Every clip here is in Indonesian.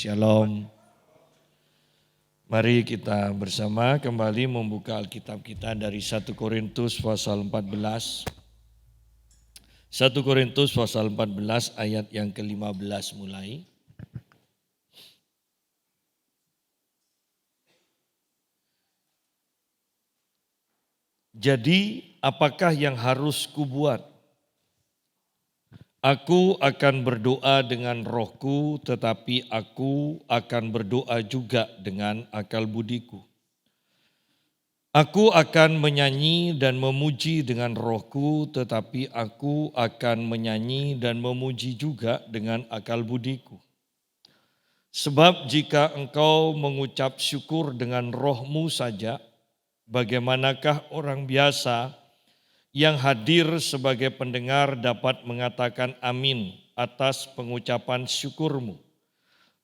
Shalom. Mari kita bersama kembali membuka Alkitab kita dari 1 Korintus pasal 14. 1 Korintus pasal 14 ayat yang ke-15 mulai. Jadi apakah yang harus kubuat? Aku akan berdoa dengan rohku, tetapi aku akan berdoa juga dengan akal budiku. Aku akan menyanyi dan memuji dengan rohku, tetapi aku akan menyanyi dan memuji juga dengan akal budiku. Sebab jika engkau mengucap syukur dengan rohmu saja, bagaimanakah orang biasa yang hadir sebagai pendengar dapat mengatakan amin atas pengucapan syukurmu?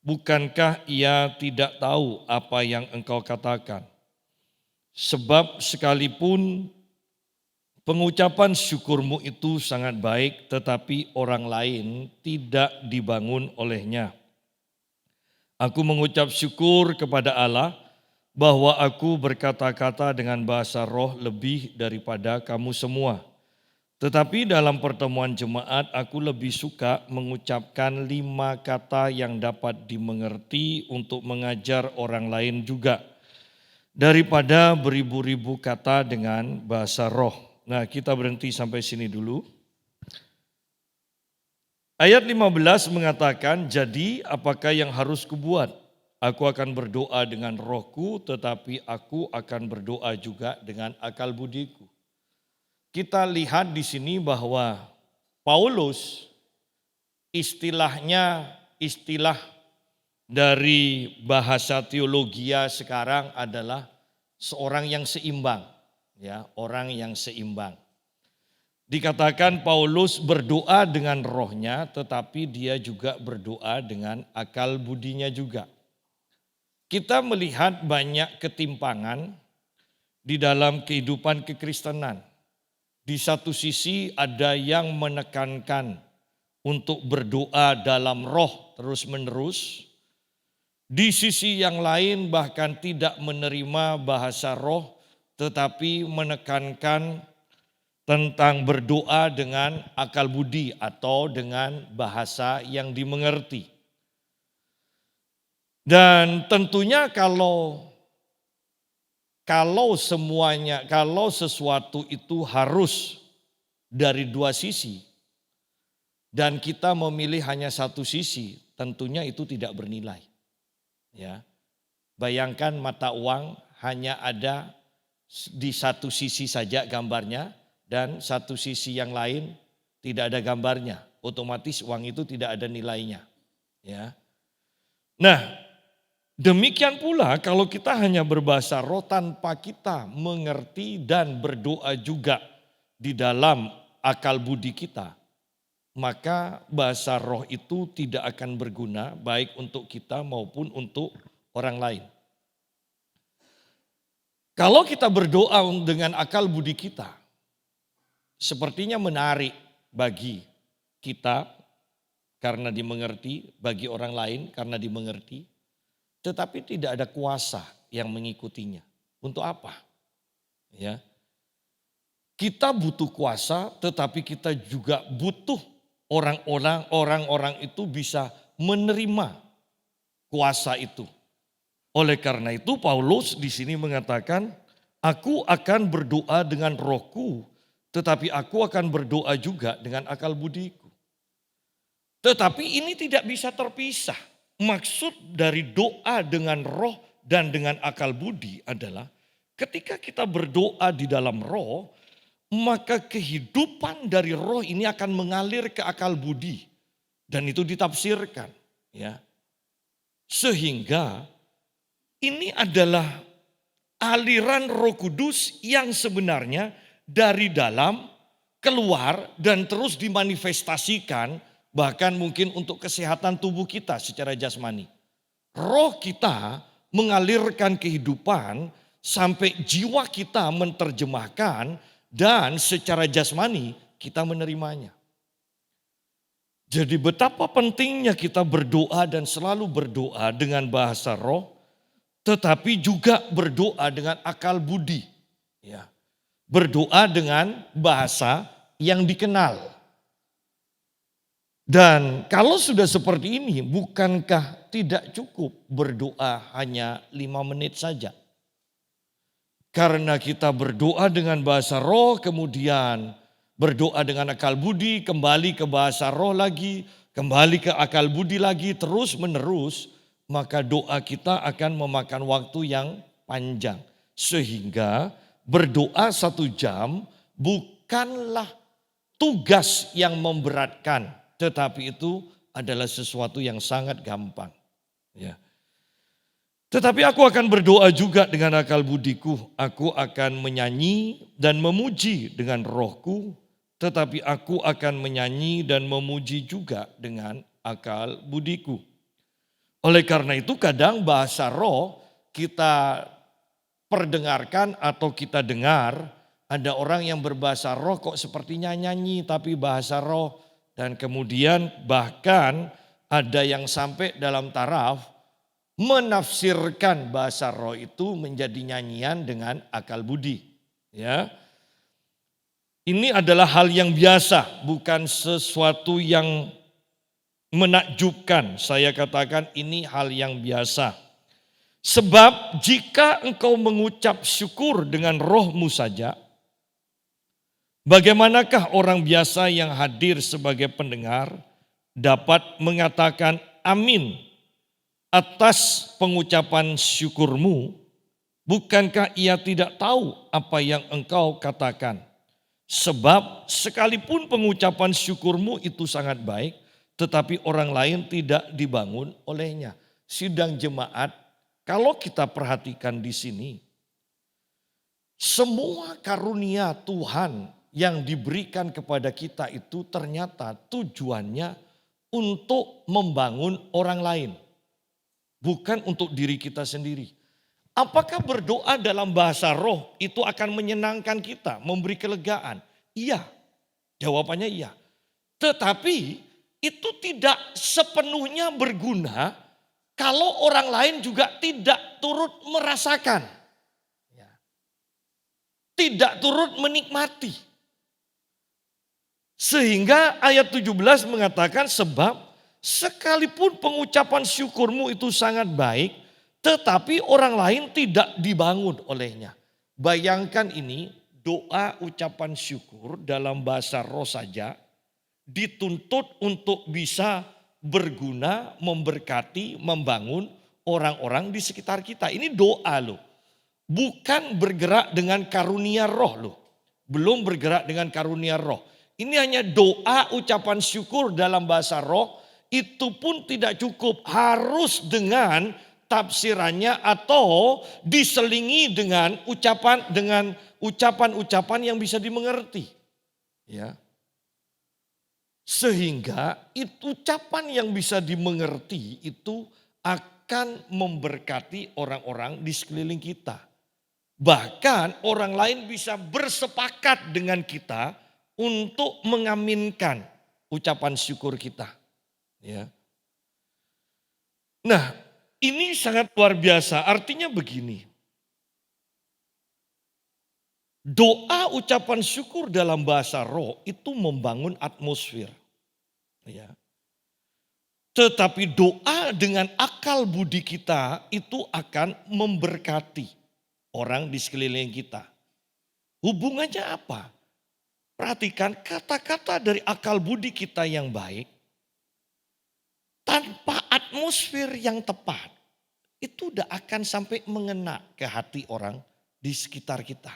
Bukankah ia tidak tahu apa yang engkau katakan? Sebab sekalipun pengucapan syukurmu itu sangat baik, tetapi orang lain tidak dibangun olehnya. Aku mengucap syukur kepada Allah bahwa aku berkata-kata dengan bahasa roh lebih daripada kamu semua. Tetapi dalam pertemuan jemaat aku lebih suka mengucapkan 5 kata yang dapat dimengerti untuk mengajar orang lain juga, daripada beribu-ribu kata dengan bahasa roh. Nah, kita berhenti sampai sini dulu. Ayat 15 mengatakan, jadi apakah yang harus kubuat? Aku akan berdoa dengan rohku, tetapi aku akan berdoa juga dengan akal budiku. Kita lihat di sini bahwa Paulus istilahnya istilah dari bahasa teologia sekarang adalah seorang yang seimbang, ya, orang yang seimbang. Dikatakan Paulus berdoa dengan rohnya, tetapi dia juga berdoa dengan akal budinya juga. Kita melihat banyak ketimpangan di dalam kehidupan kekristenan. Di satu sisi ada yang menekankan untuk berdoa dalam roh terus-menerus. Di sisi yang lain bahkan tidak menerima bahasa roh, tetapi menekankan tentang berdoa dengan akal budi atau dengan bahasa yang dimengerti. Dan tentunya kalau sesuatu itu harus dari dua sisi dan kita memilih hanya satu sisi, tentunya itu tidak bernilai. Ya. Bayangkan mata uang hanya ada di satu sisi saja gambarnya dan satu sisi yang lain tidak ada gambarnya. Otomatis uang itu tidak ada nilainya. Ya. Nah, demikian pula kalau kita hanya berbahasa roh tanpa kita mengerti dan berdoa juga di dalam akal budi kita, maka bahasa roh itu tidak akan berguna baik untuk kita maupun untuk orang lain. Kalau kita berdoa dengan akal budi kita, sepertinya menarik bagi kita karena dimengerti, bagi orang lain karena dimengerti. Tetapi tidak ada kuasa yang mengikutinya. Untuk apa? Ya. Kita butuh kuasa, tetapi kita juga butuh orang-orang itu bisa menerima kuasa itu. Oleh karena itu Paulus di sini mengatakan, aku akan berdoa dengan rohku, tetapi aku akan berdoa juga dengan akal budiku. Tetapi ini tidak bisa terpisah. Maksud dari doa dengan roh dan dengan akal budi adalah ketika kita berdoa di dalam roh, maka kehidupan dari roh ini akan mengalir ke akal budi. Dan itu ditafsirkan. Ya. Sehingga ini adalah aliran Roh Kudus yang sebenarnya dari dalam keluar dan terus dimanifestasikan bahkan mungkin untuk kesehatan tubuh kita secara jasmani. Roh kita mengalirkan kehidupan sampai jiwa kita menerjemahkan dan secara jasmani kita menerimanya. Jadi betapa pentingnya kita berdoa dan selalu berdoa dengan bahasa roh, tetapi juga berdoa dengan akal budi. Ya. Berdoa dengan bahasa yang dikenal. Dan kalau sudah seperti ini, bukankah tidak cukup berdoa hanya 5 menit saja? Karena kita berdoa dengan bahasa roh, kemudian berdoa dengan akal budi, kembali ke bahasa roh lagi, kembali ke akal budi lagi, terus menerus, maka doa kita akan memakan waktu yang panjang. Sehingga berdoa 1 jam bukanlah tugas yang memberatkan, tetapi itu adalah sesuatu yang sangat gampang. Ya. Tetapi aku akan berdoa juga dengan akal budiku. Aku akan menyanyi dan memuji dengan rohku. Tetapi aku akan menyanyi dan memuji juga dengan akal budiku. Oleh karena itu kadang bahasa roh kita perdengarkan atau kita dengar. Ada orang yang berbahasa roh kok sepertinya nyanyi tapi bahasa roh. Dan kemudian bahkan ada yang sampai dalam taraf menafsirkan bahasa roh itu menjadi nyanyian dengan akal budi. Ya. Ini adalah hal yang biasa, bukan sesuatu yang menakjubkan. Saya katakan ini hal yang biasa. Sebab jika engkau mengucap syukur dengan rohmu saja, bagaimanakah orang biasa yang hadir sebagai pendengar dapat mengatakan amin atas pengucapan syukurmu, bukankah ia tidak tahu apa yang engkau katakan? Sebab sekalipun pengucapan syukurmu itu sangat baik, tetapi orang lain tidak dibangun olehnya. Sidang jemaat, kalau kita perhatikan di sini, semua karunia Tuhan yang diberikan kepada kita itu ternyata tujuannya untuk membangun orang lain. Bukan untuk diri kita sendiri. Apakah berdoa dalam bahasa roh itu akan menyenangkan kita, memberi kelegaan? Iya, jawabannya iya. Tetapi itu tidak sepenuhnya berguna kalau orang lain juga tidak turut merasakan. Tidak turut menikmati. Sehingga ayat 17 mengatakan sebab sekalipun pengucapan syukurmu itu sangat baik, tetapi orang lain tidak dibangun olehnya. Bayangkan ini, doa ucapan syukur dalam bahasa roh saja dituntut untuk bisa berguna, memberkati, membangun orang-orang di sekitar kita. Ini doa loh. Bukan bergerak dengan karunia roh loh. Belum bergerak dengan karunia roh. Ini hanya doa ucapan syukur dalam bahasa roh. Itu pun tidak cukup, harus dengan tafsirannya atau diselingi dengan ucapan-ucapan yang bisa dimengerti. Ya. Sehingga ucapan yang bisa dimengerti itu akan memberkati orang-orang di sekeliling kita. Bahkan orang lain bisa bersepakat dengan kita untuk mengaminkan ucapan syukur kita. Ya. Nah, ini sangat luar biasa. Artinya begini. Doa ucapan syukur dalam bahasa roh itu membangun atmosfer. Ya. Tetapi doa dengan akal budi kita itu akan memberkati orang di sekeliling kita. Hubungannya apa? Perhatikan kata-kata dari akal budi kita yang baik. Tanpa atmosfer yang tepat, itu udah akan sampai mengena ke hati orang di sekitar kita.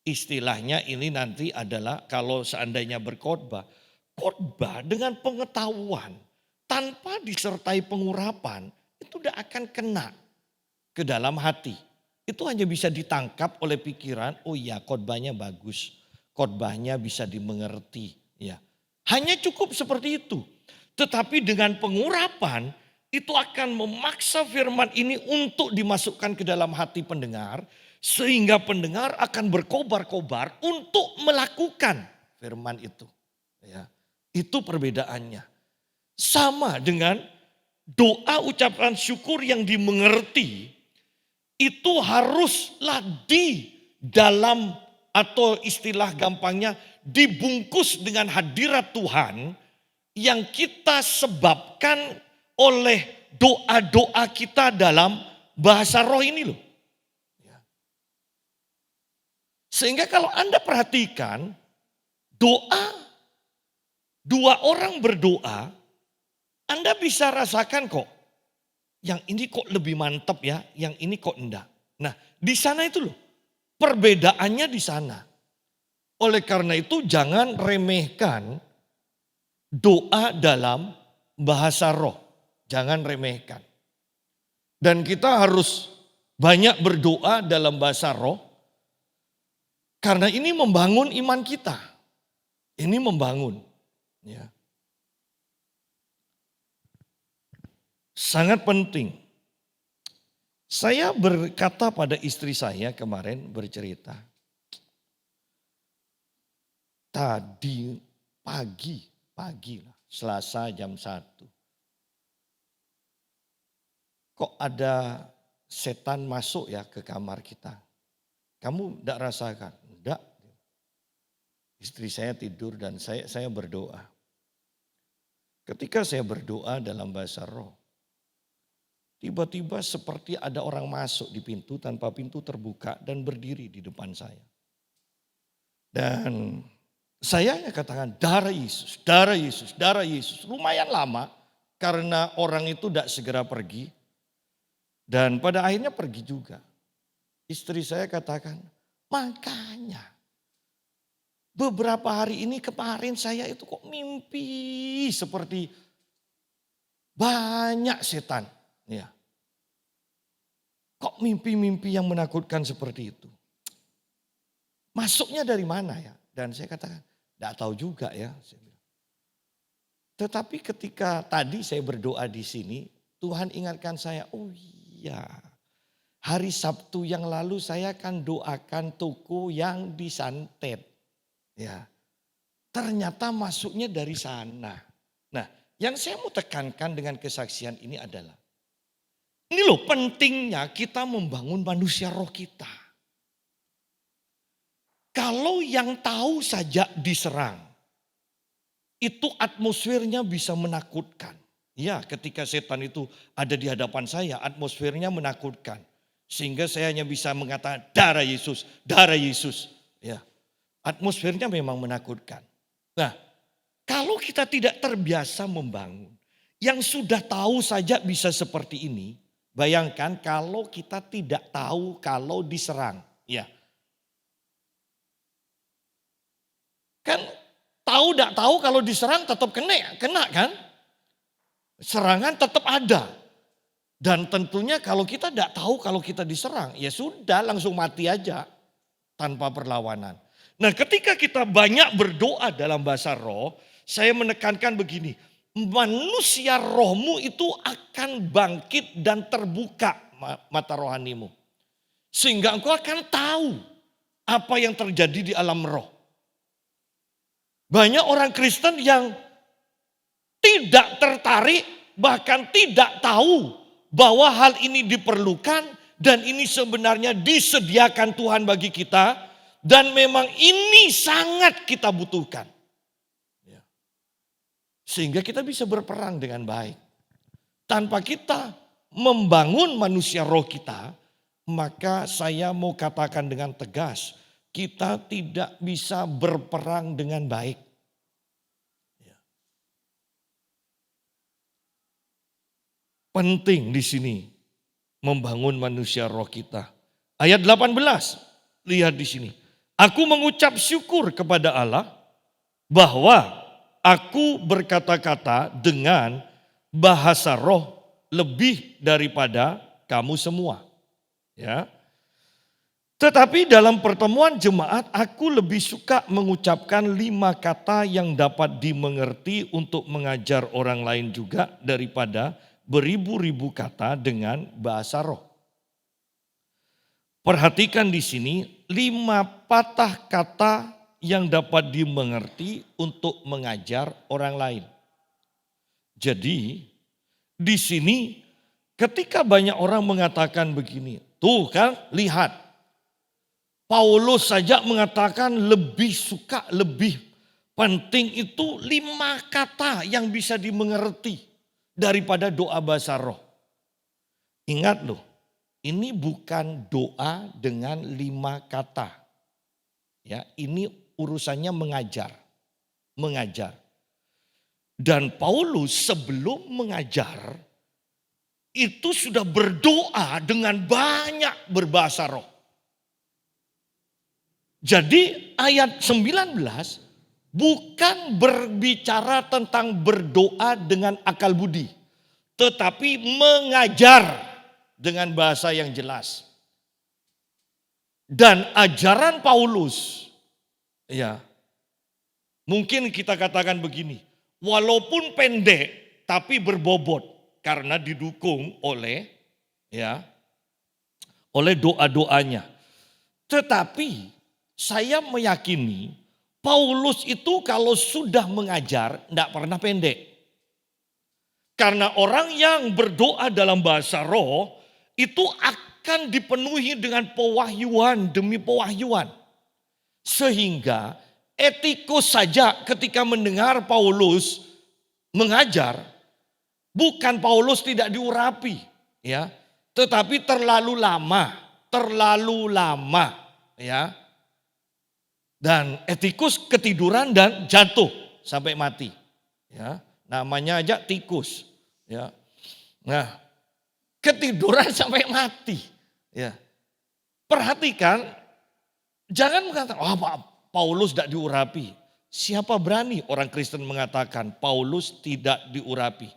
Istilahnya ini nanti adalah kalau seandainya berkhotbah, khotbah dengan pengetahuan tanpa disertai pengurapan, itu udah akan kena ke dalam hati. Itu hanya bisa ditangkap oleh pikiran, oh iya khotbahnya bagus, khotbahnya bisa dimengerti. Ya. Hanya cukup seperti itu. Tetapi dengan pengurapan itu akan memaksa firman ini untuk dimasukkan ke dalam hati pendengar. Sehingga pendengar akan berkobar-kobar untuk melakukan firman itu. Ya. Itu perbedaannya. Sama dengan doa ucapan syukur yang dimengerti itu haruslah di dalam, atau istilah gampangnya, dibungkus dengan hadirat Tuhan yang kita sebabkan oleh doa-doa kita dalam bahasa roh ini loh. Sehingga kalau Anda perhatikan, doa, dua orang berdoa, Anda bisa rasakan kok, yang ini kok lebih mantap ya, yang ini kok enggak. Nah, di sana itu loh, perbedaannya di sana. Oleh karena itu jangan remehkan doa dalam bahasa roh. Jangan remehkan. Dan kita harus banyak berdoa dalam bahasa roh, karena ini membangun iman kita. Ini membangun. Ya. Sangat penting. Saya berkata pada istri saya kemarin, bercerita. Tadi pagi lah, Selasa jam 1. Kok ada setan masuk ya ke kamar kita. Kamu tidak rasakan? Tidak. Istri saya tidur dan saya berdoa. Ketika saya berdoa dalam bahasa roh, tiba-tiba seperti ada orang masuk di pintu tanpa pintu terbuka dan berdiri di depan saya. Dan saya katakan darah Yesus, darah Yesus, darah Yesus. Lumayan lama karena orang itu tidak segera pergi. Dan pada akhirnya pergi juga. Istri saya katakan, makanya beberapa hari ini kemarin saya itu kok mimpi seperti banyak setan. Ya. Kok mimpi-mimpi yang menakutkan seperti itu? Masuknya dari mana ya? Dan saya katakan, tidak tahu juga ya. Tetapi ketika tadi saya berdoa di sini, Tuhan ingatkan saya, oh iya, hari Sabtu yang lalu saya akan doakan toko yang disantet. Ya, ternyata masuknya dari sana. Nah, yang saya mau tekankan dengan kesaksian ini adalah, ini loh pentingnya kita membangun manusia roh kita. Kalau yang tahu saja diserang, itu atmosfernya bisa menakutkan. Ya, ketika setan itu ada di hadapan saya, atmosfernya menakutkan. Sehingga saya hanya bisa mengatakan darah Yesus, darah Yesus. Ya, atmosfernya memang menakutkan. Nah, kalau kita tidak terbiasa membangun, yang sudah tahu saja bisa seperti ini, bayangkan kalau kita tidak tahu kalau diserang. Ya, kan tahu tidak tahu kalau diserang tetap kena kan? Serangan tetap ada. Dan tentunya kalau kita tidak tahu kalau kita diserang, ya sudah langsung mati aja tanpa perlawanan. Nah, ketika kita banyak berdoa dalam bahasa roh, saya menekankan begini, manusia rohmu itu akan bangkit dan terbuka mata rohanimu. Sehingga engkau akan tahu apa yang terjadi di alam roh. Banyak orang Kristen yang tidak tertarik, bahkan tidak tahu bahwa hal ini diperlukan dan ini sebenarnya disediakan Tuhan bagi kita dan memang ini sangat kita butuhkan. Sehingga kita bisa berperang dengan baik. Tanpa kita membangun manusia roh kita, maka saya mau katakan dengan tegas, kita tidak bisa berperang dengan baik. Penting di sini membangun manusia roh kita. Ayat 18, lihat di sini. Aku mengucap syukur kepada Allah bahwa aku berkata-kata dengan bahasa roh lebih daripada kamu semua. Ya. Tetapi dalam pertemuan jemaat aku lebih suka mengucapkan 5 kata yang dapat dimengerti untuk mengajar orang lain juga daripada beribu-ribu kata dengan bahasa roh. Perhatikan di sini 5 patah kata yang dapat dimengerti untuk mengajar orang lain. Jadi di sini ketika banyak orang mengatakan begini, tuh kan lihat, Paulus saja mengatakan lebih suka, lebih penting itu 5 kata yang bisa dimengerti daripada doa bahasa roh. Ingat loh, ini bukan doa dengan 5 kata. Ya, ini urusannya mengajar. Dan Paulus sebelum mengajar itu sudah berdoa dengan banyak berbahasa roh. Jadi ayat 19 bukan berbicara tentang berdoa dengan akal budi, tetapi mengajar dengan bahasa yang jelas. Dan ajaran Paulus, ya, mungkin kita katakan begini, walaupun pendek tapi berbobot karena didukung oleh doa-doanya. Tetapi saya meyakini Paulus itu kalau sudah mengajar tidak pernah pendek. Karena orang yang berdoa dalam bahasa roh itu akan dipenuhi dengan pewahyuan demi pewahyuan. Sehingga etikus saja ketika mendengar Paulus mengajar, bukan Paulus tidak diurapi, ya, tetapi terlalu lama, ya. Dan etikus ketiduran dan jatuh sampai mati, ya. Namanya aja tikus, ya. Nah, ketiduran sampai mati, ya. Perhatikan, jangan mengatakan, Paulus tidak diurapi. Siapa berani orang Kristen mengatakan Paulus tidak diurapi?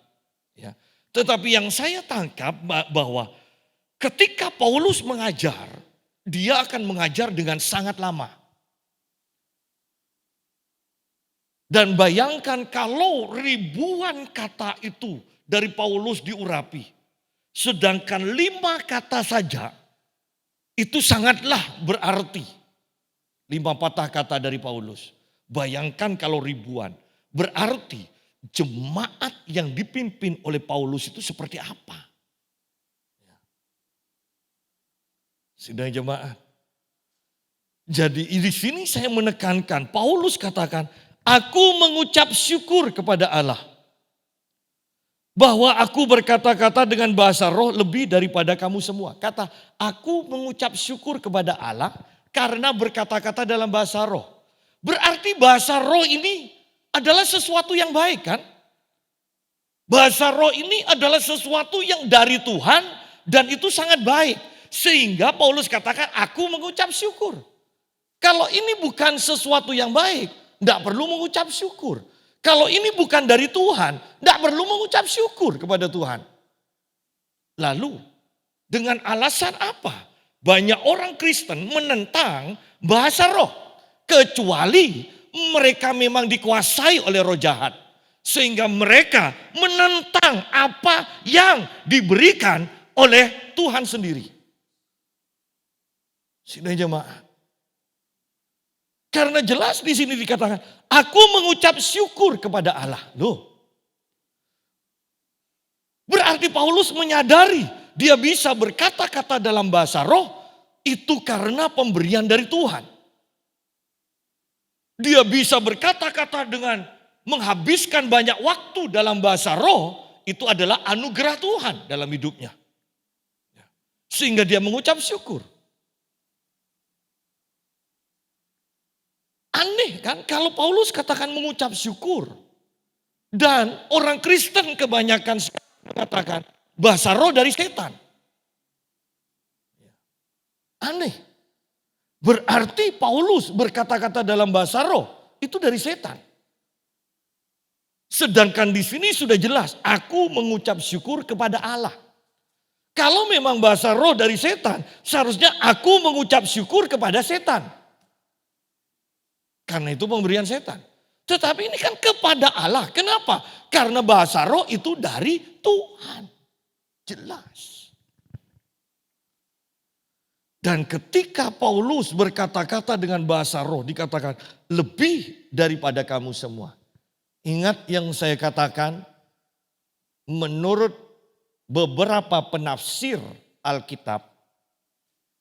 Ya. Tetapi yang saya tangkap bahwa ketika Paulus mengajar, dia akan mengajar dengan sangat lama. Dan bayangkan kalau ribuan kata itu dari Paulus diurapi. Sedangkan 5 kata saja itu sangatlah berarti. 5 patah kata dari Paulus. Bayangkan kalau ribuan. Berarti jemaat yang dipimpin oleh Paulus itu seperti apa? Sidang jemaat. Jadi di sini saya menekankan, Paulus katakan, aku mengucap syukur kepada Allah. Bahwa aku berkata-kata dengan bahasa roh lebih daripada kamu semua. Kata, aku mengucap syukur kepada Allah karena berkata-kata dalam bahasa roh. Berarti bahasa roh ini adalah sesuatu yang baik kan? Bahasa roh ini adalah sesuatu yang dari Tuhan dan itu sangat baik. Sehingga Paulus katakan, aku mengucap syukur. Kalau ini bukan sesuatu yang baik, tidak perlu mengucap syukur. Kalau ini bukan dari Tuhan, tidak perlu mengucap syukur kepada Tuhan. Lalu, dengan alasan apa? Banyak orang Kristen menentang bahasa roh. Kecuali mereka memang dikuasai oleh roh jahat. Sehingga mereka menentang apa yang diberikan oleh Tuhan sendiri. Sidang jemaat. Karena jelas di sini dikatakan, aku mengucap syukur kepada Allah. Loh. Berarti Paulus menyadari dia bisa berkata-kata dalam bahasa roh itu karena pemberian dari Tuhan. Dia bisa berkata-kata dengan menghabiskan banyak waktu dalam bahasa roh itu adalah anugerah Tuhan dalam hidupnya. Sehingga dia mengucap syukur. Aneh kan kalau Paulus katakan mengucap syukur. Dan orang Kristen kebanyakan mengatakan bahasa roh dari setan. Aneh. Berarti Paulus berkata-kata dalam bahasa roh itu dari setan. Sedangkan di sini sudah jelas, aku mengucap syukur kepada Allah. Kalau memang bahasa roh dari setan, seharusnya aku mengucap syukur kepada setan. Karena itu pemberian setan. Tetapi ini kan kepada Allah. Kenapa? Karena bahasa roh itu dari Tuhan. Jelas. Dan ketika Paulus berkata-kata dengan bahasa roh, dikatakan lebih daripada kamu semua. Ingat yang saya katakan, menurut beberapa penafsir Alkitab,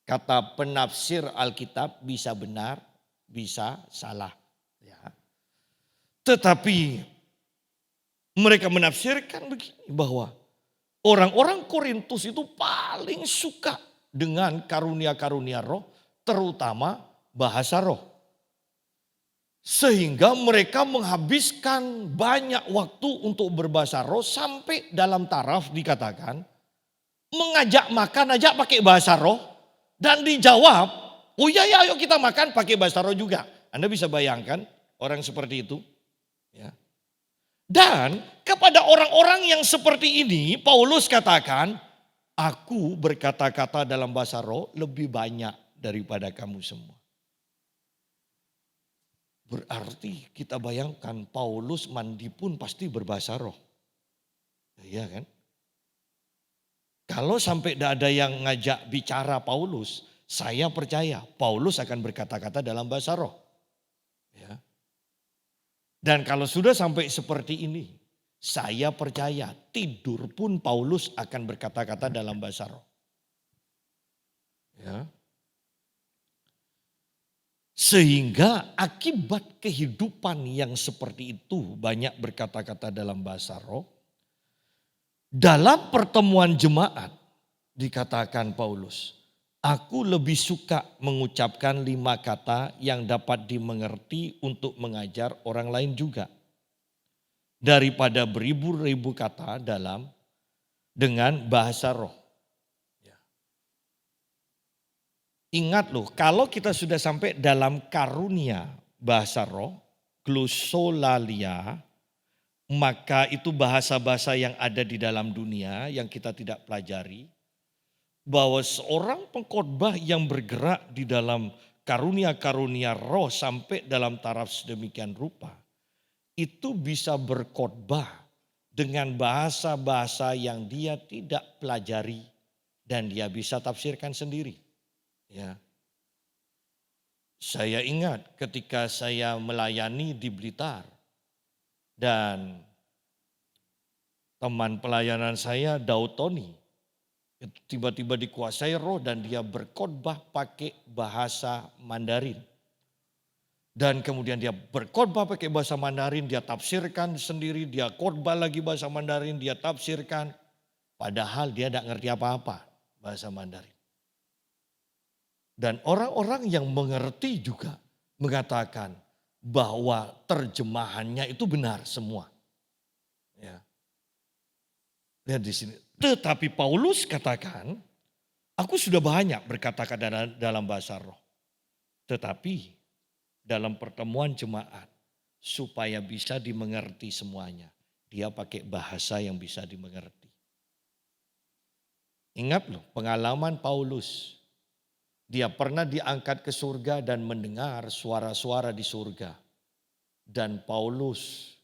kata penafsir Alkitab bisa benar, bisa salah. Ya. Tetapi mereka menafsirkan begini, bahwa orang-orang Korintus itu paling suka dengan karunia-karunia roh, terutama bahasa roh. Sehingga mereka menghabiskan banyak waktu untuk berbahasa roh, sampai dalam taraf dikatakan mengajak makan aja pakai bahasa roh, dan dijawab, oh iya ya ayo kita makan pakai bahasa roh juga. Anda bisa bayangkan orang seperti itu? Ya. Dan kepada orang-orang yang seperti ini Paulus katakan, aku berkata-kata dalam bahasa roh lebih banyak daripada kamu semua. Berarti kita bayangkan Paulus mandi pun pasti berbahasa roh. Iya kan? Kalau sampai tidak ada yang ngajak bicara Paulus, saya percaya Paulus akan berkata-kata dalam bahasa roh. Ya. Dan kalau sudah sampai seperti ini, saya percaya tidur pun Paulus akan berkata-kata dalam bahasa roh. Ya. Sehingga akibat kehidupan yang seperti itu, banyak berkata-kata dalam bahasa roh. Dalam pertemuan jemaat dikatakan Paulus, aku lebih suka mengucapkan 5 kata yang dapat dimengerti untuk mengajar orang lain juga, daripada beribu-ribu kata dengan bahasa roh. Ingat loh, kalau kita sudah sampai dalam karunia bahasa roh, glosolalia, maka itu bahasa-bahasa yang ada di dalam dunia yang kita tidak pelajari. Bahwa seorang pengkhotbah yang bergerak di dalam karunia-karunia roh sampai dalam taraf sedemikian rupa, itu bisa berkhotbah dengan bahasa-bahasa yang dia tidak pelajari dan dia bisa tafsirkan sendiri. Ya. Saya ingat ketika saya melayani di Blitar dan teman pelayanan saya Daud Tony tiba-tiba dikuasai roh dan dia berkhotbah pakai bahasa Mandarin. Dan kemudian dia berkhotbah pakai bahasa Mandarin, dia tafsirkan sendiri, dia khotbah lagi bahasa Mandarin, dia tafsirkan. Padahal dia tidak ngerti apa-apa bahasa Mandarin. Dan orang-orang yang mengerti juga mengatakan bahwa terjemahannya itu benar semua. Ya. Lihat di sini. Tetapi Paulus katakan, aku sudah banyak berkata-kata dalam bahasa roh. Tetapi dalam pertemuan jemaat, supaya bisa dimengerti semuanya, dia pakai bahasa yang bisa dimengerti. Ingat loh pengalaman Paulus. Dia pernah diangkat ke surga dan mendengar suara-suara di surga. Dan Paulus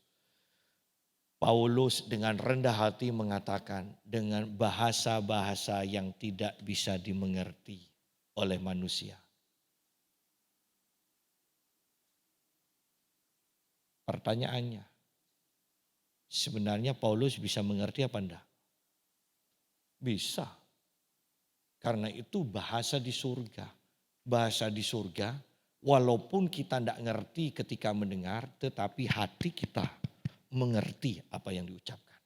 dengan rendah hati mengatakan dengan bahasa-bahasa yang tidak bisa dimengerti oleh manusia. Pertanyaannya, sebenarnya Paulus bisa mengerti apa enggak? Bisa. Karena itu bahasa di surga. Bahasa di surga, walaupun kita tidak ngerti ketika mendengar, tetapi hati kita mengerti apa yang diucapkan.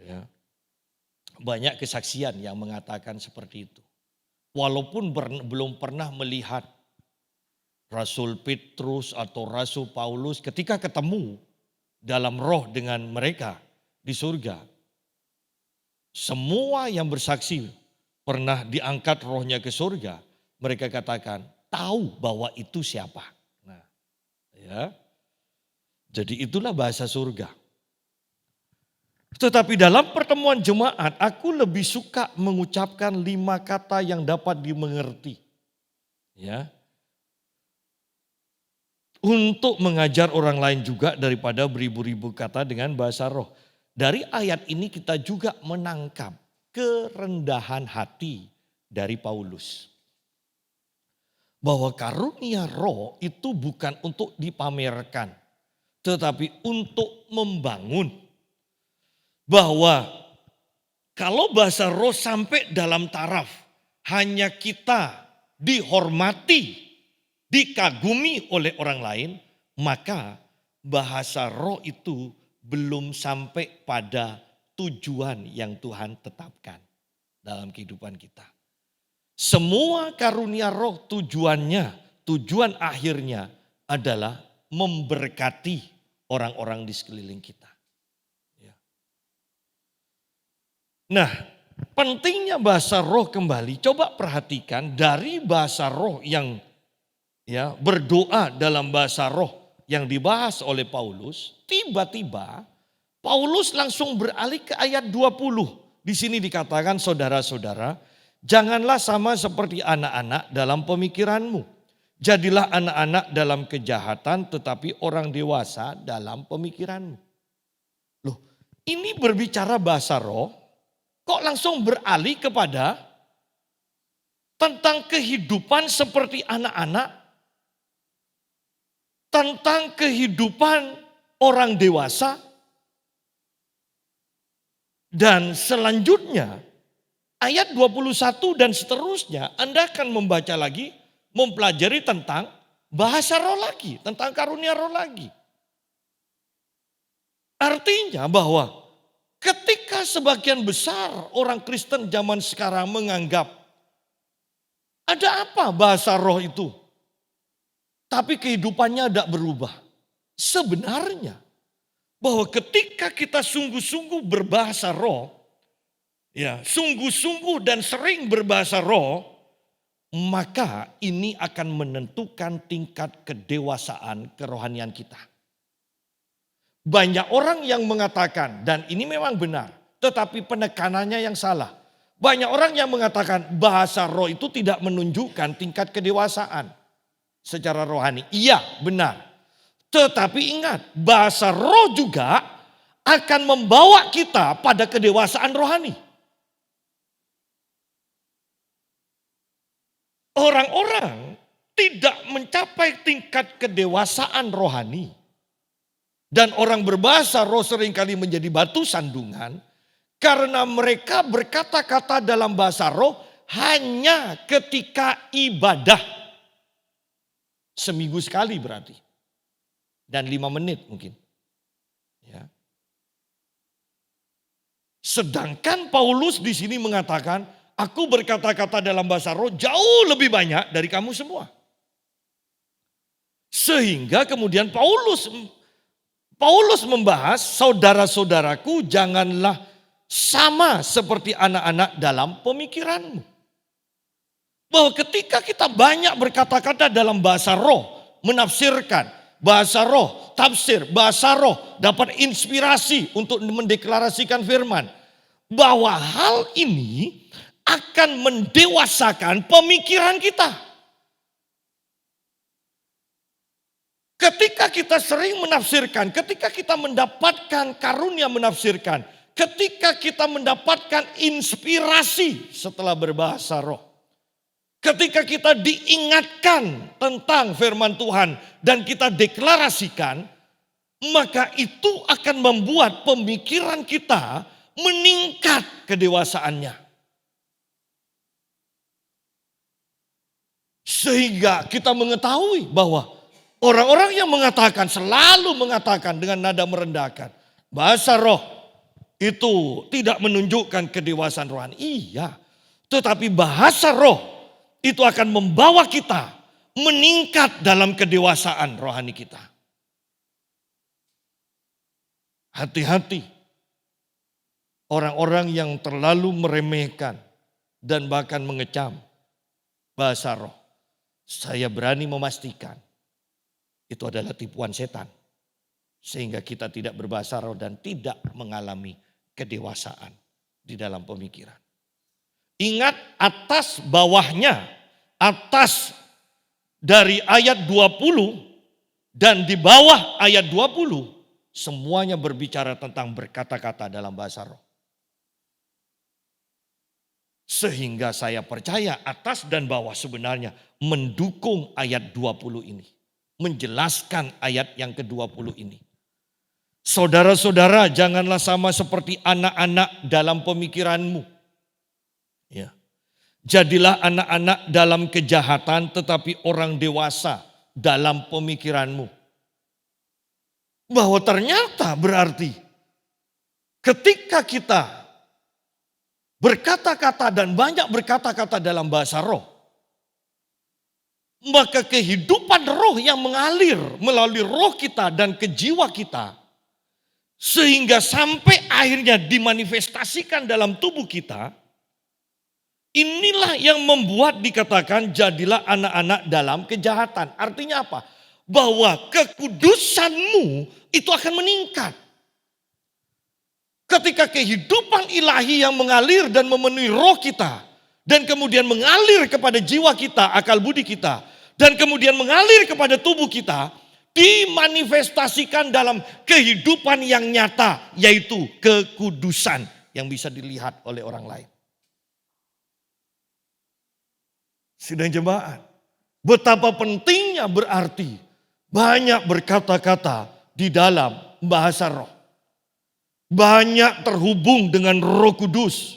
Ya. Banyak kesaksian yang mengatakan seperti itu. Walaupun belum pernah melihat Rasul Petrus atau Rasul Paulus ketika ketemu dalam roh dengan mereka di surga. Semua yang bersaksi pernah diangkat rohnya ke surga, mereka katakan tahu bahwa itu siapa. Nah, ya. Jadi itulah bahasa surga. Tetapi dalam pertemuan jemaat, aku lebih suka mengucapkan 5 kata yang dapat dimengerti. Ya. Untuk mengajar orang lain juga daripada beribu-ribu kata dengan bahasa roh. Dari ayat ini kita juga menangkap kerendahan hati dari Paulus. Bahwa karunia roh itu bukan untuk dipamerkan, tetapi untuk membangun. Bahwa kalau bahasa roh sampai dalam taraf hanya kita dihormati, dikagumi oleh orang lain, maka bahasa roh itu belum sampai pada tujuan yang Tuhan tetapkan dalam kehidupan kita. Semua karunia roh tujuan akhirnya adalah memberkati orang-orang di sekeliling kita. Ya. Nah, pentingnya bahasa roh kembali, coba perhatikan dari bahasa roh yang berdoa dalam bahasa roh yang dibahas oleh Paulus, tiba-tiba Paulus langsung beralih ke ayat 20. Di sini dikatakan, saudara-saudara, janganlah sama seperti anak-anak dalam pemikiranmu. Jadilah anak-anak dalam kejahatan, tetapi orang dewasa dalam pemikiranmu. Loh, ini berbicara bahasa roh, kok langsung beralih kepada tentang kehidupan seperti anak-anak, tentang kehidupan orang dewasa, dan selanjutnya ayat 21 dan seterusnya Anda akan membaca lagi, mempelajari tentang bahasa roh lagi, tentang karunia roh lagi. Artinya bahwa ketika sebagian besar orang Kristen zaman sekarang menganggap ada apa bahasa roh itu, tapi kehidupannya tidak berubah. Sebenarnya bahwa ketika kita sungguh-sungguh berbahasa roh, sungguh-sungguh dan sering berbahasa roh, maka ini akan menentukan tingkat kedewasaan kerohanian kita. Banyak orang yang mengatakan, dan ini memang benar, tetapi penekanannya yang salah. Banyak orang yang mengatakan bahasa roh itu tidak menunjukkan tingkat kedewasaan secara rohani. Iya, benar. Tetapi ingat, bahasa roh juga akan membawa kita pada kedewasaan rohani. Orang-orang tidak mencapai tingkat kedewasaan rohani. Dan orang berbahasa roh seringkali menjadi batu sandungan. Karena mereka berkata-kata dalam bahasa roh hanya ketika ibadah. Seminggu sekali berarti. Dan 5 menit mungkin. Ya. Sedangkan Paulus di sini mengatakan, aku berkata-kata dalam bahasa roh jauh lebih banyak dari kamu semua. Sehingga kemudian Paulus membahas, saudara-saudaraku janganlah sama seperti anak-anak dalam pemikiranmu. Bahwa ketika kita banyak berkata-kata dalam bahasa roh, menafsirkan, bahasa roh, tafsir, bahasa roh, dapat inspirasi untuk mendeklarasikan firman. Bahwa hal ini akan mendewasakan pemikiran kita. Ketika kita sering menafsirkan, ketika kita mendapatkan karunia menafsirkan, ketika kita mendapatkan inspirasi setelah berbahasa roh. Ketika kita diingatkan tentang firman Tuhan dan kita deklarasikan, maka itu akan membuat pemikiran kita meningkat kedewasaannya. Sehingga kita mengetahui bahwa orang-orang yang selalu mengatakan dengan nada merendahkan, bahasa roh itu tidak menunjukkan kedewasaan rohani. Iya, tetapi bahasa roh itu akan membawa kita meningkat dalam kedewasaan rohani kita. Hati-hati orang-orang yang terlalu meremehkan dan bahkan mengecam bahasa roh. Saya berani memastikan itu adalah tipuan setan. Sehingga kita tidak berbahasa roh dan tidak mengalami kedewasaan di dalam pemikiran. Ingat atas bawahnya, atas dari ayat 20 dan di bawah ayat 20 semuanya berbicara tentang berkata-kata dalam bahasa roh. Sehingga saya percaya atas dan bawah sebenarnya mendukung ayat 20 ini. Menjelaskan ayat yang ke-20 ini. Saudara-saudara, janganlah sama seperti anak-anak dalam pemikiranmu. Ya. Jadilah anak-anak dalam kejahatan tetapi orang dewasa dalam pemikiranmu. Bahwa ternyata berarti ketika kita berkata-kata dan banyak berkata-kata dalam bahasa roh, maka kehidupan roh yang mengalir melalui roh kita dan ke jiwa kita, sehingga sampai akhirnya dimanifestasikan dalam tubuh kita, inilah yang membuat dikatakan jadilah anak-anak dalam kejahatan. Artinya apa? Bahwa kekudusanmu itu akan meningkat. Ketika kehidupan ilahi yang mengalir dan memenuhi roh kita, dan kemudian mengalir kepada jiwa kita, akal budi kita, dan kemudian mengalir kepada tubuh kita, dimanifestasikan dalam kehidupan yang nyata, yaitu kekudusan yang bisa dilihat oleh orang lain. Sidang jemaat, betapa pentingnya berarti banyak berkata-kata di dalam bahasa roh. Banyak terhubung dengan Roh Kudus.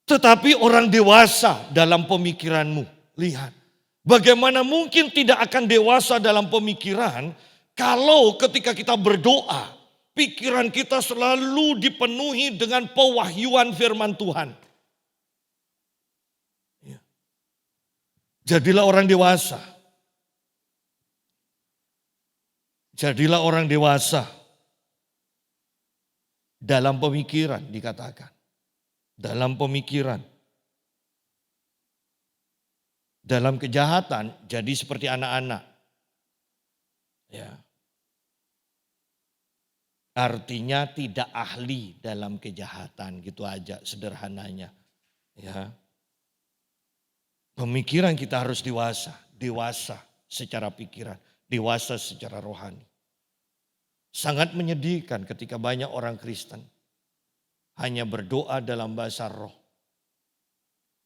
Tetapi orang dewasa dalam pemikiranmu. Lihat, bagaimana mungkin tidak akan dewasa dalam pemikiran kalau ketika kita berdoa, pikiran kita selalu dipenuhi dengan pewahyuan firman Tuhan. Jadilah orang dewasa. Jadilah orang dewasa. Dalam pemikiran dikatakan. Dalam pemikiran. Dalam kejahatan jadi seperti anak-anak. Ya. Artinya tidak ahli dalam kejahatan, gitu aja sederhananya. Ya. Pemikiran kita harus dewasa. Dewasa secara pikiran. Dewasa secara rohani. Sangat menyedihkan ketika banyak orang Kristen hanya berdoa dalam bahasa roh.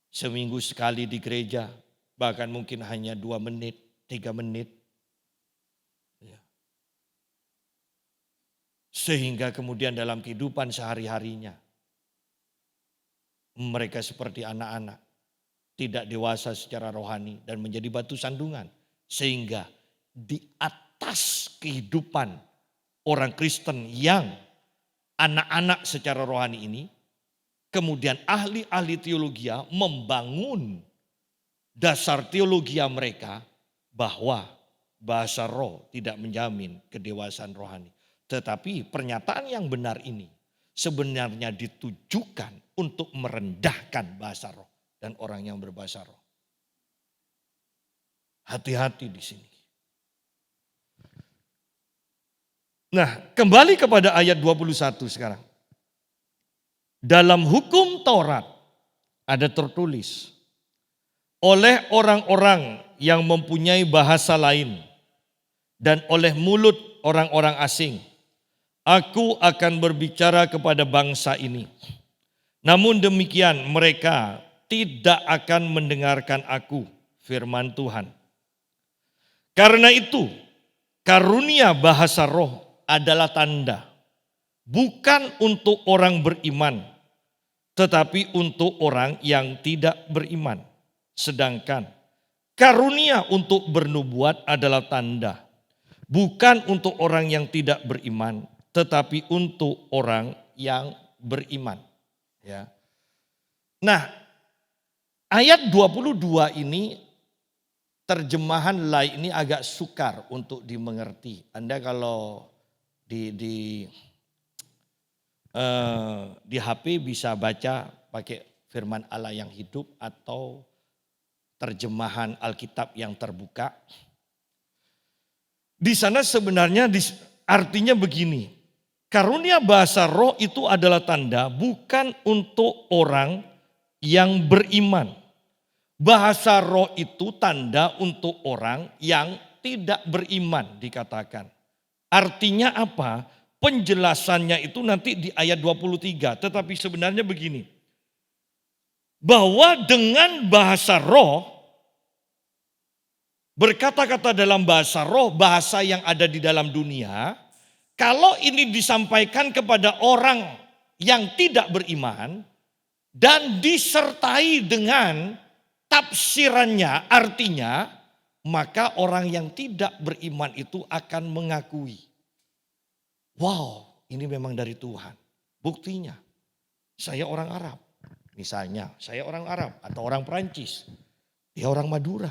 Seminggu sekali di gereja, bahkan mungkin hanya 2 menit, 3 menit. Ya. Sehingga kemudian dalam kehidupan sehari-harinya, mereka seperti anak-anak, tidak dewasa secara rohani dan menjadi batu sandungan. Sehingga di atas kehidupan orang Kristen yang anak-anak secara rohani ini, kemudian ahli-ahli teologi membangun dasar teologi mereka bahwa bahasa roh tidak menjamin kedewasaan rohani. Tetapi pernyataan yang benar ini sebenarnya ditujukan untuk merendahkan bahasa roh dan orang yang berbahasa roh. Hati-hati di sini. Nah, kembali kepada ayat 21 sekarang. Dalam hukum Taurat ada tertulis, oleh orang-orang yang mempunyai bahasa lain dan oleh mulut orang-orang asing, aku akan berbicara kepada bangsa ini. Namun demikian mereka tidak akan mendengarkan aku, firman Tuhan. Karena itu, karunia bahasa roh adalah tanda, bukan untuk orang beriman, tetapi untuk orang yang tidak beriman. Sedangkan karunia untuk bernubuat adalah tanda, bukan untuk orang yang tidak beriman, tetapi untuk orang yang beriman. Ya. Nah, ayat 22 ini terjemahan lain ini agak sukar untuk dimengerti. Anda kalau di HP bisa baca pakai firman Allah yang hidup atau terjemahan Alkitab yang terbuka. Di sana sebenarnya artinya begini, karunia bahasa roh itu adalah tanda bukan untuk orang yang beriman. Bahasa roh itu tanda untuk orang yang tidak beriman dikatakan. Artinya apa? Penjelasannya itu nanti di ayat 23. Tetapi sebenarnya begini. bahwa dengan bahasa roh, berkata-kata dalam bahasa roh, bahasa yang ada di dalam dunia, kalau ini disampaikan kepada orang yang tidak beriman dan disertai dengan tafsirannya, artinya, maka orang yang tidak beriman itu akan mengakui, wow, ini memang dari Tuhan. Buktinya, saya orang Arab. Misalnya, saya orang Arab atau orang Perancis. Dia orang Madura.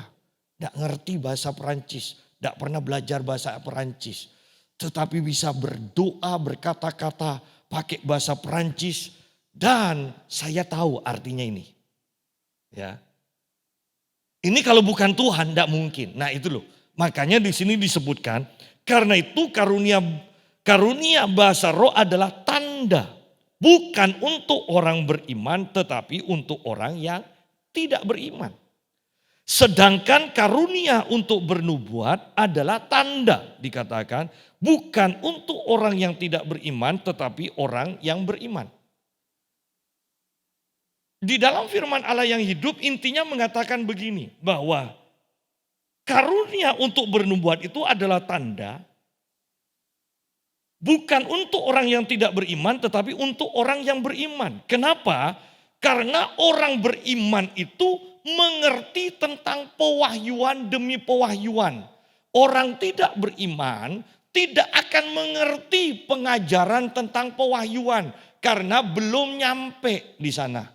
Tidak ngerti bahasa Perancis. Tidak pernah belajar bahasa Perancis. Tetapi bisa berdoa, berkata-kata pakai bahasa Perancis. Dan saya tahu artinya ini. Ya. Ini kalau bukan Tuhan tidak mungkin. Nah itu loh. Makanya di sini disebutkan. Karena itu karunia bahasa roh adalah tanda. Bukan untuk orang beriman tetapi untuk orang yang tidak beriman. Sedangkan karunia untuk bernubuat adalah tanda, dikatakan bukan untuk orang yang tidak beriman tetapi orang yang beriman. Di dalam firman Allah yang hidup intinya mengatakan begini, bahwa karunia untuk bernubuat itu adalah tanda bukan untuk orang yang tidak beriman tetapi untuk orang yang beriman. Kenapa? Karena orang beriman itu mengerti tentang pewahyuan demi pewahyuan. Orang tidak beriman tidak akan mengerti pengajaran tentang pewahyuan karena belum nyampe di sana.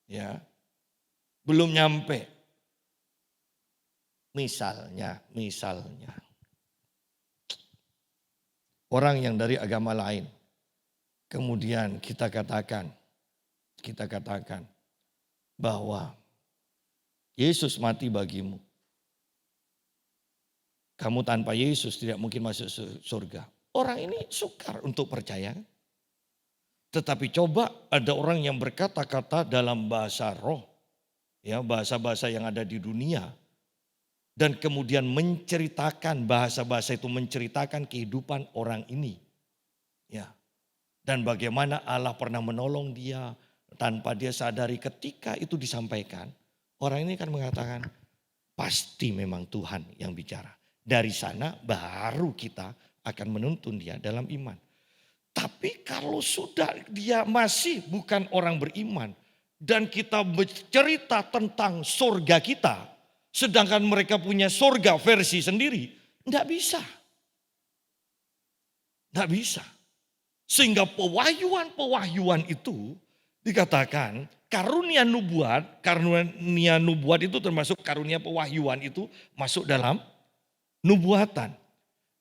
Ya. Belum nyampe. Misalnya orang yang dari agama lain. Kemudian kita katakan bahwa Yesus mati bagimu. Kamu tanpa Yesus tidak mungkin masuk surga. Orang ini sukar untuk percaya. Tetapi coba ada orang yang berkata-kata dalam bahasa roh. Ya, bahasa-bahasa yang ada di dunia. Dan kemudian menceritakan, bahasa-bahasa itu menceritakan kehidupan orang ini. Ya. Dan bagaimana Allah pernah menolong dia tanpa dia sadari ketika itu disampaikan. Orang ini kan mengatakan, pasti memang Tuhan yang bicara. Dari sana baru kita akan menuntun dia dalam iman. Tapi kalau sudah dia masih bukan orang beriman. Dan kita bercerita tentang surga kita. Sedangkan mereka punya surga versi sendiri. Tidak bisa. Tidak bisa. Sehingga pewahyuan itu dikatakan karunia nubuat itu termasuk karunia pewahyuan itu masuk dalam nubuatan.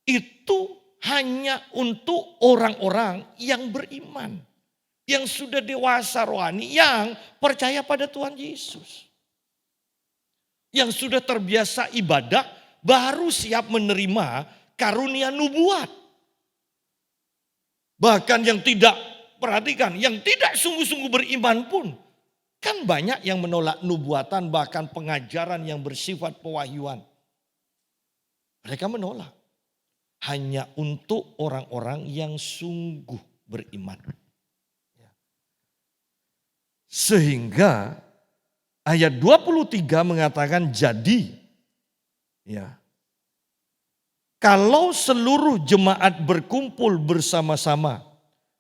Itu hanya untuk orang-orang yang beriman. Yang sudah dewasa rohani, yang percaya pada Tuhan Yesus. Yang sudah terbiasa ibadah, baru siap menerima karunia nubuat. Bahkan yang tidak, perhatikan, yang tidak sungguh-sungguh beriman pun. Kan banyak yang menolak nubuatan, bahkan pengajaran yang bersifat pewahyuan. Mereka menolak. Hanya untuk orang-orang yang sungguh beriman. Sehingga ayat 23 mengatakan jadi. Ya. Kalau seluruh jemaat berkumpul bersama-sama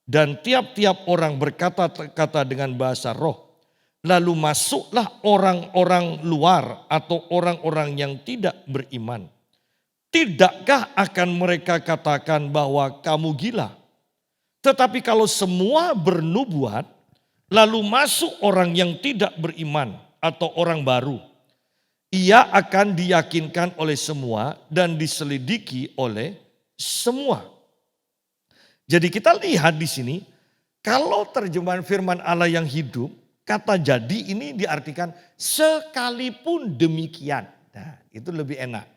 dan tiap-tiap orang berkata-kata dengan bahasa roh, lalu masuklah orang-orang luar atau orang-orang yang tidak beriman. Tidakkah akan mereka katakan bahwa kamu gila? Tetapi kalau semua bernubuat, lalu masuk orang yang tidak beriman atau orang baru, ia akan diyakinkan oleh semua dan diselidiki oleh semua. Jadi kita lihat di sini, kalau terjemahan firman Allah yang hidup, kata jadi ini diartikan sekalipun demikian. Nah, itu lebih enak.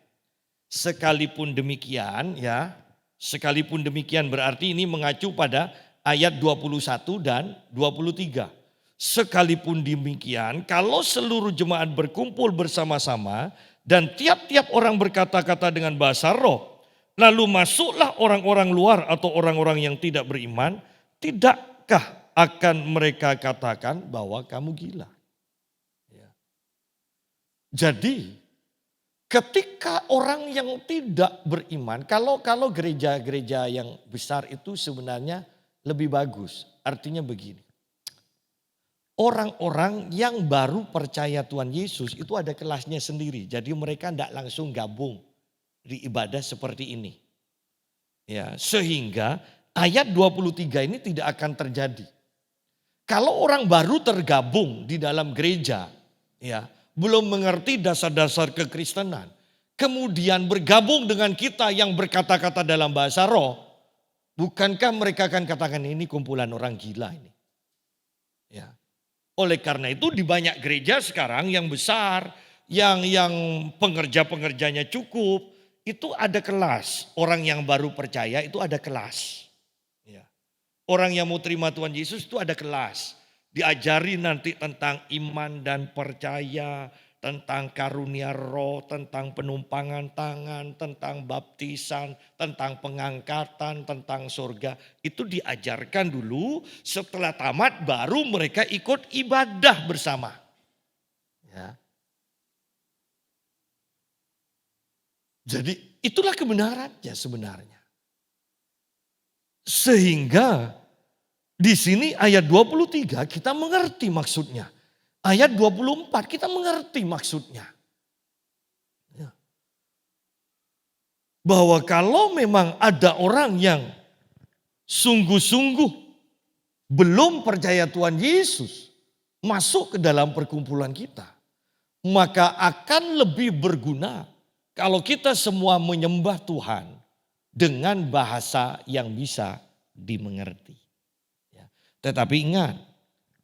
Sekalipun demikian ya, sekalipun demikian berarti ini mengacu pada ayat 21 dan 23. Sekalipun demikian, kalau seluruh jemaat berkumpul bersama-sama dan tiap-tiap orang berkata-kata dengan bahasa roh, lalu masuklah orang-orang luar atau orang-orang yang tidak beriman, tidakkah akan mereka katakan bahwa kamu gila? Jadi ketika orang yang tidak beriman, kalau gereja-gereja yang besar itu sebenarnya lebih bagus. Artinya begini, orang-orang yang baru percaya Tuhan Yesus itu ada kelasnya sendiri. Jadi mereka tidak langsung gabung di ibadah seperti ini. Ya, sehingga ayat 23 ini tidak akan terjadi. Kalau orang baru tergabung di dalam gereja, ya, belum mengerti dasar-dasar kekristenan, kemudian bergabung dengan kita yang berkata-kata dalam bahasa roh, bukankah mereka akan katakan ini kumpulan orang gila ini? Ya. Oleh karena itu di banyak gereja sekarang yang besar, yang pengerja-pengerjanya cukup, itu ada kelas. Orang yang baru percaya itu ada kelas. Ya. Orang yang mau terima Tuhan Yesus itu ada kelas. Diajari nanti tentang iman dan percaya, tentang karunia roh, tentang penumpangan tangan, tentang baptisan, tentang pengangkatan, tentang surga. Itu diajarkan dulu, setelah tamat baru mereka ikut ibadah bersama. Ya. Jadi itulah kebenarannya sebenarnya. Sehingga di sini ayat 23 kita mengerti maksudnya. Ayat 24 kita mengerti maksudnya. Ya. Bahwa kalau memang ada orang yang sungguh-sungguh belum percaya Tuhan Yesus masuk ke dalam perkumpulan kita, maka akan lebih berguna kalau kita semua menyembah Tuhan dengan bahasa yang bisa dimengerti. Tetapi ingat,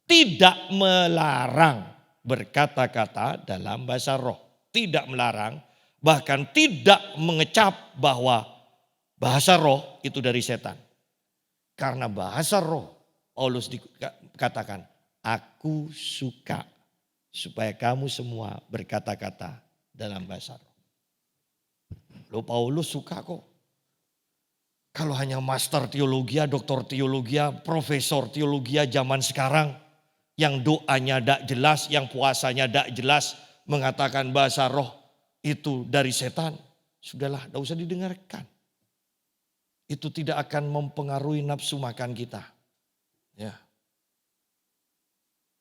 tidak melarang berkata-kata dalam bahasa roh. Tidak melarang, bahkan tidak mengecap bahwa bahasa roh itu dari setan. Karena bahasa roh, Paulus dikatakan, aku suka supaya kamu semua berkata-kata dalam bahasa roh. Loh Paulus suka kok. Kalau hanya master teologi, doktor teologi, profesor teologi zaman sekarang yang doanya tidak jelas, yang puasanya tidak jelas, mengatakan bahasa roh itu dari setan, sudahlah, tidak usah didengarkan. Itu tidak akan mempengaruhi nafsu makan kita. Ya.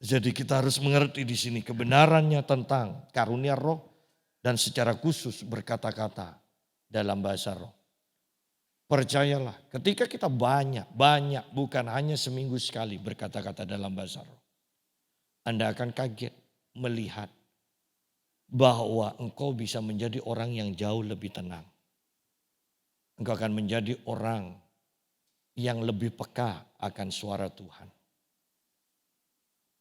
Jadi kita harus mengerti di sini kebenarannya tentang karunia roh dan secara khusus berkata-kata dalam bahasa roh. Percayalah, ketika kita banyak, bukan hanya seminggu sekali berkata-kata dalam bahasa roh. Anda akan kaget melihat bahwa engkau bisa menjadi orang yang jauh lebih tenang. Engkau akan menjadi orang yang lebih peka akan suara Tuhan.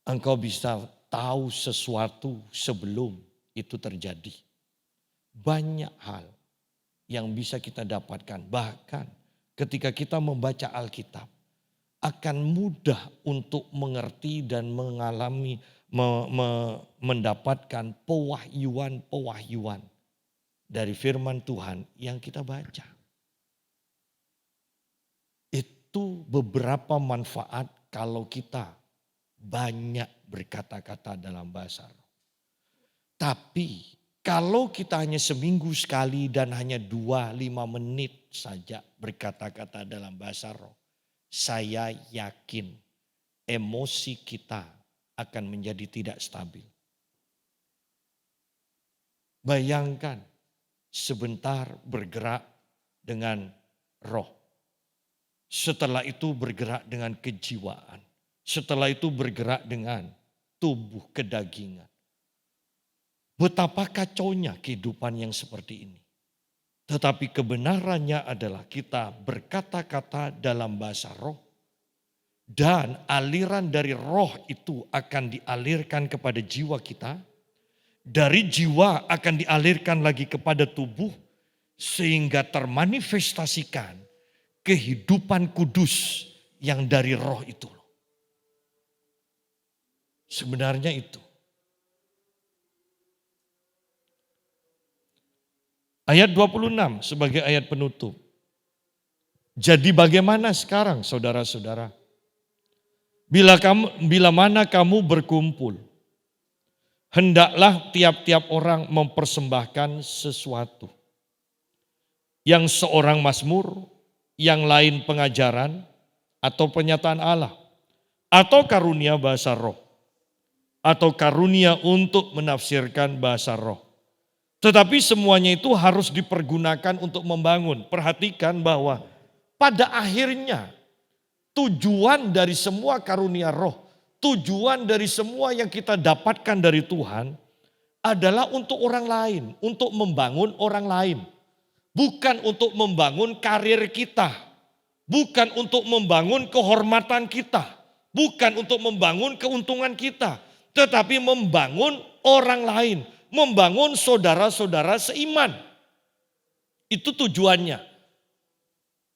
Engkau bisa tahu sesuatu sebelum itu terjadi. Banyak hal yang bisa kita dapatkan. Bahkan ketika kita membaca Alkitab akan mudah untuk mengerti dan mengalami, mendapatkan pewahyuan dari firman Tuhan yang kita baca. Itu beberapa manfaat kalau kita banyak berkata-kata dalam bahasa roh. Tapi kalau kita hanya seminggu sekali dan hanya 2-5 menit saja berkata-kata dalam bahasa roh, saya yakin emosi kita akan menjadi tidak stabil. Bayangkan sebentar bergerak dengan roh. Setelah itu bergerak dengan kejiwaan. Setelah itu bergerak dengan tubuh kedagingan. Betapa kacaunya kehidupan yang seperti ini. Tetapi kebenarannya adalah kita berkata-kata dalam bahasa roh. Dan aliran dari roh itu akan dialirkan kepada jiwa kita. Dari jiwa akan dialirkan lagi kepada tubuh. Sehingga termanifestasikan kehidupan kudus yang dari roh itu. Sebenarnya itu. Ayat 26 sebagai ayat penutup. Jadi bagaimana sekarang saudara-saudara? Bila mana kamu berkumpul, hendaklah tiap-tiap orang mempersembahkan sesuatu. Yang seorang mazmur, yang lain pengajaran, atau pernyataan Allah, atau karunia bahasa roh, atau karunia untuk menafsirkan bahasa roh. Tetapi semuanya itu harus dipergunakan untuk membangun. Perhatikan bahwa pada akhirnya tujuan dari semua karunia roh, tujuan dari semua yang kita dapatkan dari Tuhan adalah untuk orang lain, untuk membangun orang lain. Bukan untuk membangun karir kita, bukan untuk membangun kehormatan kita, bukan untuk membangun keuntungan kita, tetapi membangun orang lain, membangun saudara-saudara seiman. Itu tujuannya.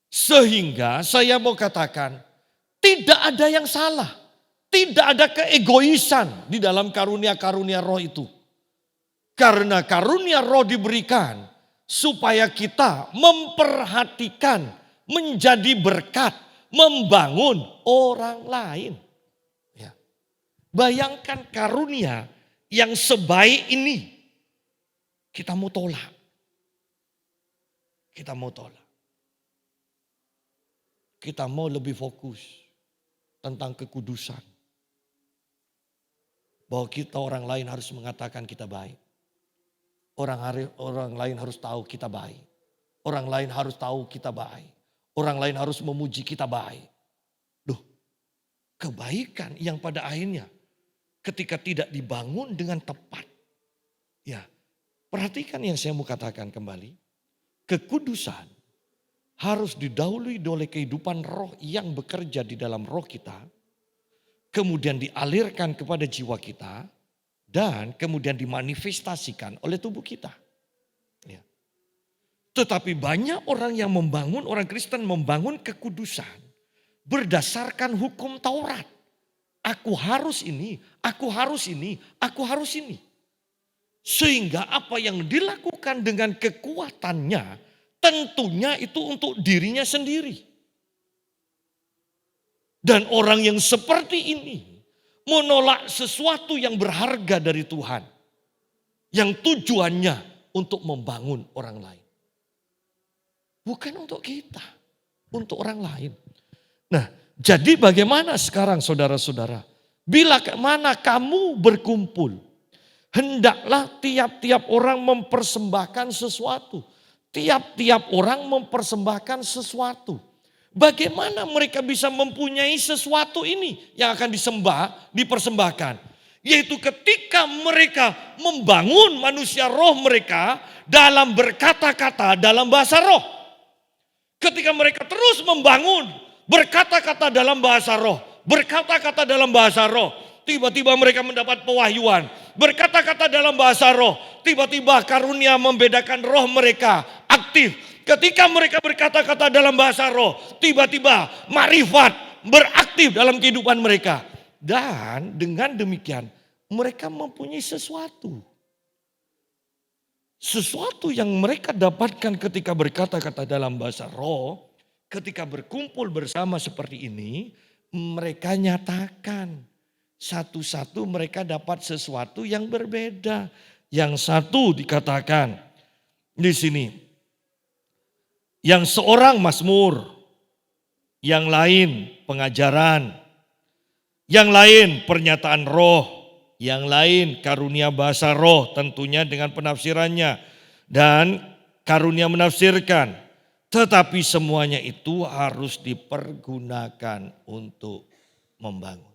Sehingga saya mau katakan, tidak ada yang salah. Tidak ada keegoisan di dalam karunia-karunia roh itu. Karena karunia roh diberikan supaya kita memperhatikan, menjadi berkat, membangun orang lain. Ya. Bayangkan karunia yang sebaik ini kita mau tolak. Kita mau tolak. Kita mau lebih fokus tentang kekudusan. Bahwa kita orang lain harus mengatakan kita baik. Orang lain harus tahu kita baik. Orang lain harus tahu kita baik. Orang lain harus memuji kita baik. Duh, kebaikan yang pada akhirnya ketika tidak dibangun dengan tepat. Ya, perhatikan yang saya mau katakan kembali. Kekudusan harus didahului oleh kehidupan roh yang bekerja di dalam roh kita. Kemudian dialirkan kepada jiwa kita. Dan kemudian dimanifestasikan oleh tubuh kita. Ya. Tetapi banyak orang yang membangun, orang Kristen membangun kekudusan berdasarkan hukum Taurat. Aku harus ini, aku harus ini, aku harus ini. Sehingga apa yang dilakukan dengan kekuatannya tentunya itu untuk dirinya sendiri. Dan orang yang seperti ini menolak sesuatu yang berharga dari Tuhan. Yang tujuannya untuk membangun orang lain. Bukan untuk kita, untuk orang lain. Nah, jadi bagaimana sekarang saudara-saudara? Bila mana kamu berkumpul, hendaklah tiap-tiap orang mempersembahkan sesuatu. Tiap-tiap orang mempersembahkan sesuatu. Bagaimana mereka bisa mempunyai sesuatu ini yang akan dipersembahkan. Yaitu ketika mereka membangun manusia roh mereka dalam berkata-kata dalam bahasa roh. Ketika mereka terus membangun berkata-kata dalam bahasa roh. Berkata-kata dalam bahasa roh. Tiba-tiba mereka mendapat pewahyuan. Berkata-kata dalam bahasa roh. Tiba-tiba karunia membedakan roh mereka aktif. Ketika mereka berkata-kata dalam bahasa roh, tiba-tiba marifat beraktif dalam kehidupan mereka. Dan dengan demikian mereka mempunyai sesuatu. Sesuatu yang mereka dapatkan ketika berkata-kata dalam bahasa roh, ketika berkumpul bersama seperti ini, mereka nyatakan. Satu-satu mereka dapat sesuatu yang berbeda. Yang satu dikatakan di sini. Yang seorang mazmur, yang lain pengajaran, yang lain pernyataan roh, yang lain karunia bahasa roh tentunya dengan penafsirannya dan karunia menafsirkan. Tetapi semuanya itu harus dipergunakan untuk membangun.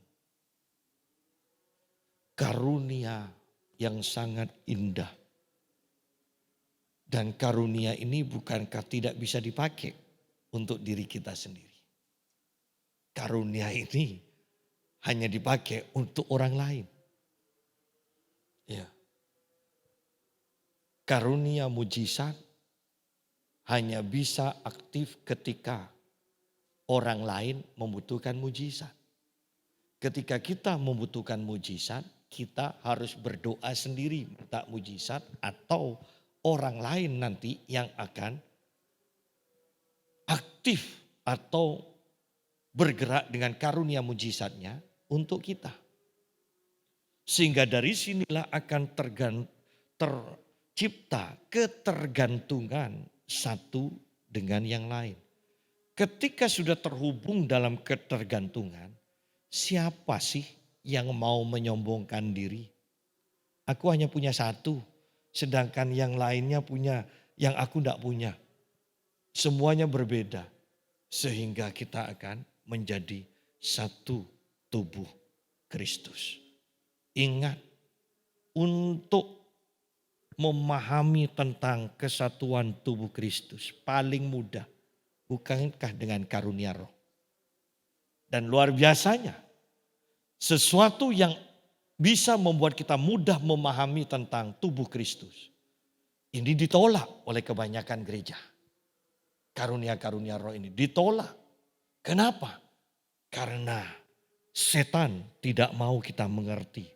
Karunia yang sangat indah. Dan karunia ini bukankah tidak bisa dipakai untuk diri kita sendiri. Karunia ini hanya dipakai untuk orang lain. Ya. Karunia mujizat hanya bisa aktif ketika orang lain membutuhkan mujizat. Ketika kita membutuhkan mujizat, kita harus berdoa sendiri minta mujizat atau orang lain nanti yang akan aktif atau bergerak dengan karunia mujizatnya untuk kita. Sehingga dari sinilah akan tercipta ketergantungan satu dengan yang lain. Ketika sudah terhubung dalam ketergantungan, siapa sih yang mau menyombongkan diri? Aku hanya punya satu, sedangkan yang lainnya punya yang aku tidak punya. Semuanya berbeda, sehingga kita akan menjadi satu tubuh Kristus. Ingat, untuk memahami tentang kesatuan tubuh Kristus paling mudah, bukankah dengan karunia roh? Dan luar biasanya, sesuatu yang bisa membuat kita mudah memahami tentang tubuh Kristus. Ini ditolak oleh kebanyakan gereja. Karunia-karunia roh ini ditolak. Kenapa? Karena setan tidak mau kita mengerti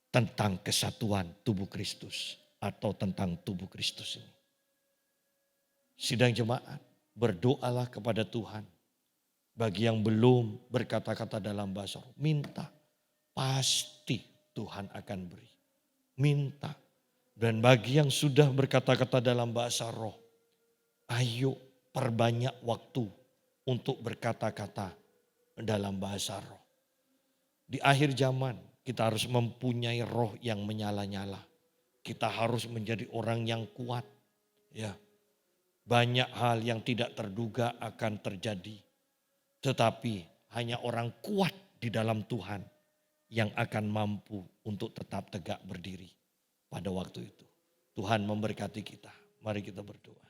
tentang kesatuan tubuh Kristus atau tentang tubuh Kristus ini. Sidang jemaat, berdoalah kepada Tuhan. Bagi yang belum berkata-kata dalam bahasa roh, minta. Pasti Tuhan akan beri. Minta. Dan bagi yang sudah berkata-kata dalam bahasa roh, ayo perbanyak waktu untuk berkata-kata dalam bahasa roh. Di akhir zaman kita harus mempunyai roh yang menyala-nyala. Kita harus menjadi orang yang kuat. Ya, banyak hal yang tidak terduga akan terjadi. Tetapi hanya orang kuat di dalam Tuhan yang akan mampu untuk tetap tegak berdiri pada waktu itu. Tuhan memberkati kita. Mari kita berdoa.